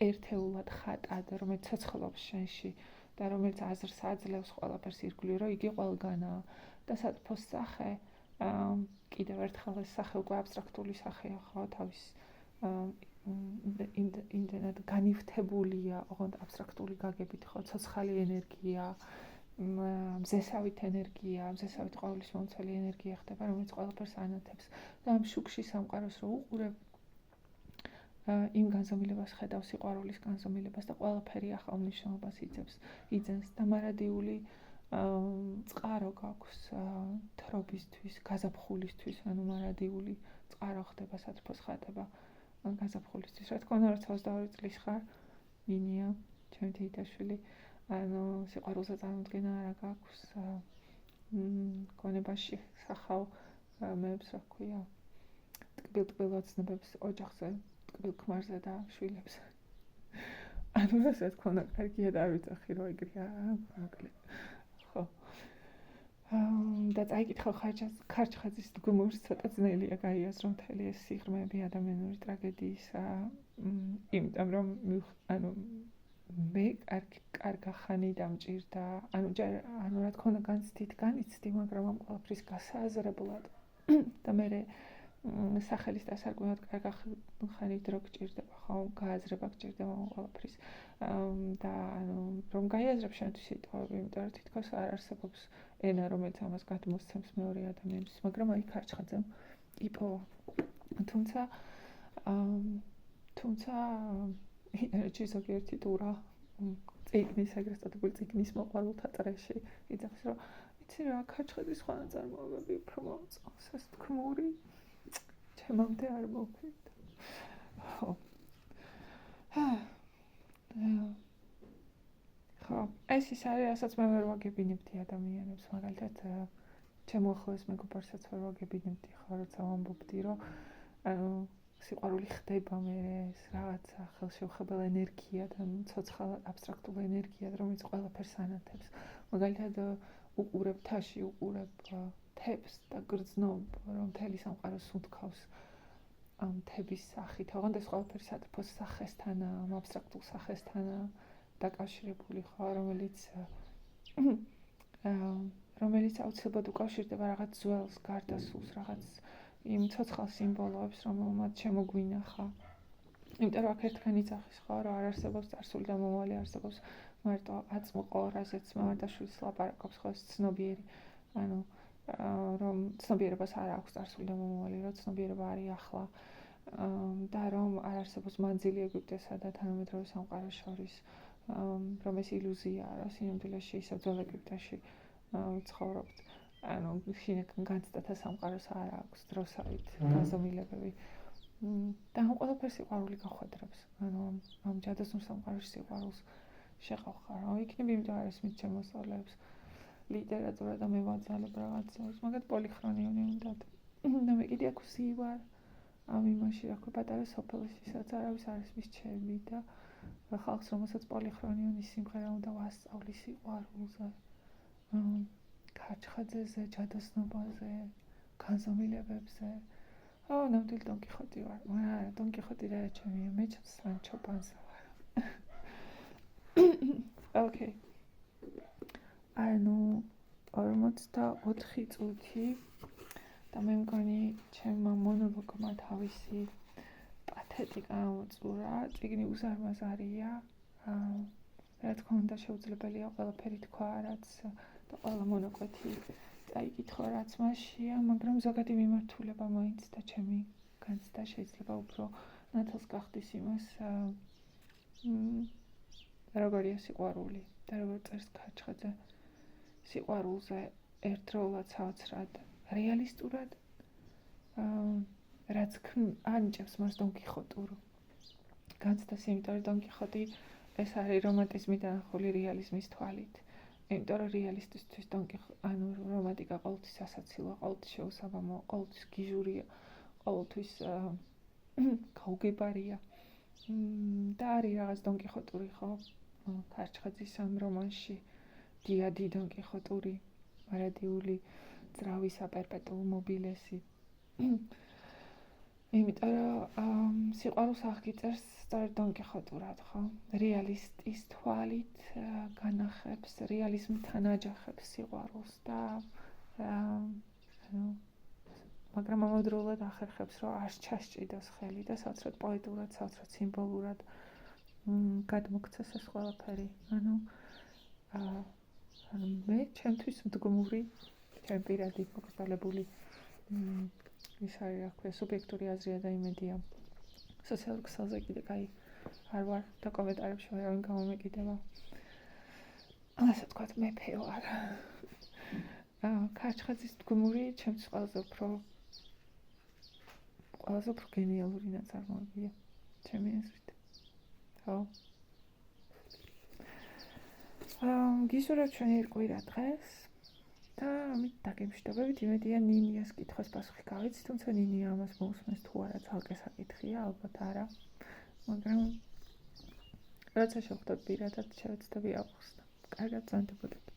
ერთეულად ხატად, რომელიც ცოცხლობს შენში და რომელიც აზრს აძლევს ყველაფერს ირგვლივ, რომ იგი ყველგანაა და სატრფოს სახე კიდევ ერთხელ ეს სახე უკვე აბსტრაქტული სახეა, ხო, თავის იმდენად განივთებულია, ოღონდ აბსტრაქტული გაგებით, ხო, ცოცხალი ენერგია, მზესავით ენერგია, მზესავით ყოვლის მომცველი ენერგია ხდება, რომელიც ყველაფერს ანათებს და ამ შუქში სამყაროს რო უყურებ, იმ განზომილებას ხედავ, სიყვარულის განზომილებას და ყველაფერი ახალ მნიშვნელობას იძენს და მარადიული წყარო გაქვს თრობისთვის, გაზაფხულისთვის, მარადიული წყარო ხდება სატრფოს ხატება გაზაფხულისთვის. რა თქმა უნდა, რაც 22 წლის ხარ, ნინია, ჩემი თეითაშვილი, სიყვარულზე წარმოდგენა არა გაქვს, გონებაში სახავ მეებს, რა ქვია, ტკბილ ოცნებებს ოჯახზე, ტკბილ ქმარზე და შვილებს. რა თქმა უნდა, კარგია და არ ვიცახი, რომ ეგრე მოკლედ. ხო. და წაიკითხავ ქარჩხაძის დგომურს ცოტა ძნელია გაიაზრო მთელი ეს სიღრმეები ადამიანური ტრაგედიისა, იმიტომ რომ მე კარგა ხანი დამჭირდა, რა თქმა უნდა განიცდი, მაგრამ ამ ყველაფრის გასააზრებლად და მე სახელის დასარგებლად კარგა ხანი დრო გჭირდება, ხო, გააზრება გჭირდება ამ ყველაფრის და რომ გაიაზრებ შენთვის სიტყვები, იმიტომ რომ თითქოს არ არსებობს ენა, რომელიც ამას გადმოსცემს მეორე ადამიანისთვის, მაგრამ აი ქარჩხაძემ იპოვა. თუმცა ინერგი ზოგიერთი ტურა წიგნის, ეგრეთ წოდებული წიგნის მოყვარულთა წრეში იძახს, რომ იცი რა, ქარჩხაძის სხვა ნაწარმოებები უფრო მომწონს, ეს თქმური ჩემამდე არ მოფიქრა. ხო. ხო, ეს ის არის, რასაც მე ვერ ვაგებინებდი ადამიანებს, მაგალითად ჩემო ახლოს მეგობარსაც ვერ ვაგებინებდი, ხო, როცა ვამბობდი, რომ სიყვარული ხდება მე ეს რაღაცა ხელშეუხებელ ენერგიად, ცოცხალ აბსტრაქტულ ენერგიად, რომელიც ყველაფერს ანათებს. მაგალითად უყურებ თაში, უყურებ თებს და გრძნობ, რომ მთელი სამყაროს უთქავს ამ თების სახით. ოღონდ ეს ყველაფერი სატრფოს სახესთანა, ამ აბსტრაქტულ სახესთანა დაკავშირებული, ხო, რომელიც აუცილებლად უკავშირდება რაღაც ძველს, გარდასულს, რაღაც იმ ცოცხალ სიმბოლოებს, რომელმაც შემოგვინახა. იმიტომ რომ აქ ერთგან იძახის, ხო, რომ არ არსებობს წარსული და მომავალი, არსებობს მარტო აწმყო, რაზეც მამადაშვილს ლაპარაკობს, ხო, ცნობიერი, რომ ცნობიერებას არ აქვს წარსული და მომავალი, რომ ცნობიერება არის ახლა და რომ არ არსებობს მანძილი ეგვიპტესა და თანამედროვე სამყაროს შორის, რომ ეს ილუზიაა, რომ სინამდვილეში ისევ ძველ ეგვიპტეში ცხოვრობთ. შინაგან განცდათა სამყაროს არ აქვს დროსავით განზომილებები და ამ ყველაფერს სიყვარული გახვედრებს. ამ ჯადოსნურ სამყაროში სიყვარულს შეყავხარ. იქნებ იმიტომ არის მით შემოსწავლეებს ლიტერატურა და მე ვაძალებ რაღაცებს, მაგათ პოლიხრონიული უნდათ. და მე კიდე აქ ვსივარ ამ იმაში, რა ქვია, პატარა სოფელისისაც არავის არ ისმის ჩემი და ხალხს, რომელსაც პოლიხრონიული სიმღერა უნდა ვასწავლი სიყვარულზე. ქარჩხაძეზე, ჯადოსნობაზე, განზომილებებზე. ნამდვილი დონ კიხოტი ვარ. მაგრამ დონ კიხოტი რა ჩემია, მე სანჩო პანსა ვარ. Okay. ანუ 44 წუთი და მე მგონი ჩემმა მონოლოგმა თავისი პათეტიკა მოწურა. წიგნი უზარმაზარია. რა თქმა უნდა შეუძლებელია ყველაფერი თქვა, რაც და ყველა მონაკვეთი წაიკითხო, რაც მასშია, მაგრამ ზოგადი მიმართულება მაინც და ჩემი განცდა შეიძლება უფრო ნათელს გახდის იმას, როგორია სიყვარული და როგორ წერს ქარჩხაძე სიყვარულზე ერთდროულად საოცრად რეალისტურად, რაც ანიჭებს მას დონ კიხოტურ განცდას, იმიტომ რომ დონ კიხოტი ეს არის რომანტიზმი დანახული რეალიზმის თვალით. იმიტომ რომ რეალისტისთვის რომანტიკა ყოველთვის ასაცილოა, ყოველთვის შეუსაბამოა, ყოველთვის გიჟურია, ყოველთვის გაუგებარია. და არის რაღაც დონ კიხოტური ხო? ქარჩხაძის ამ რომანში დიადი დონ კიხოტური, მარადიული ძრავის აპერპეტულ მობილესი. იმიტომ რომ სიყვარულს აღგიწერს სწორედ დონ კიხოტურად, ხო? რეალისტის თვალით განახებს, რეალიზმთან აჯახებს სიყვარულს და მაგრამ ამავდროულად ახერხებს, რომ არ ჩასჭიდოს ხელი და საოცრად პოეტურად, საოცრად სიმბოლურად გადმოქცეს ეს ყველაფერი. მე ჩემთვის მდგომური, ჩემ პირადი მოკრძალებული ის არის, რა ქვია, სუბიექტური აზრია და იმედია. სოციალურ ქსელზე კიდე კაი არ ვარ და კომენტარებში ვერავინ გამომეკიდება. ასე ვთქვათ, მეფე ვარ. ქარჩხაძის მდგომური ჩემთვის ყველაზე უფრო გენიალური ნაწარმოებია ჩემი აზრით. ხო. გისურვებთ ჩვენი ერკვირა დღეს და ამით დაგემშვიდობებით. იმედია ნინიას კითხვას პასუხი გავიცით, თუმცა ნინია ამას მოусმენს თუ არა, ცალკე საკითხია, ალბათ არა. მაგრამ როცა შევხვდეთ პირადად, შევეცდები ავხსნა. კარგად, ზანდებოდეთ.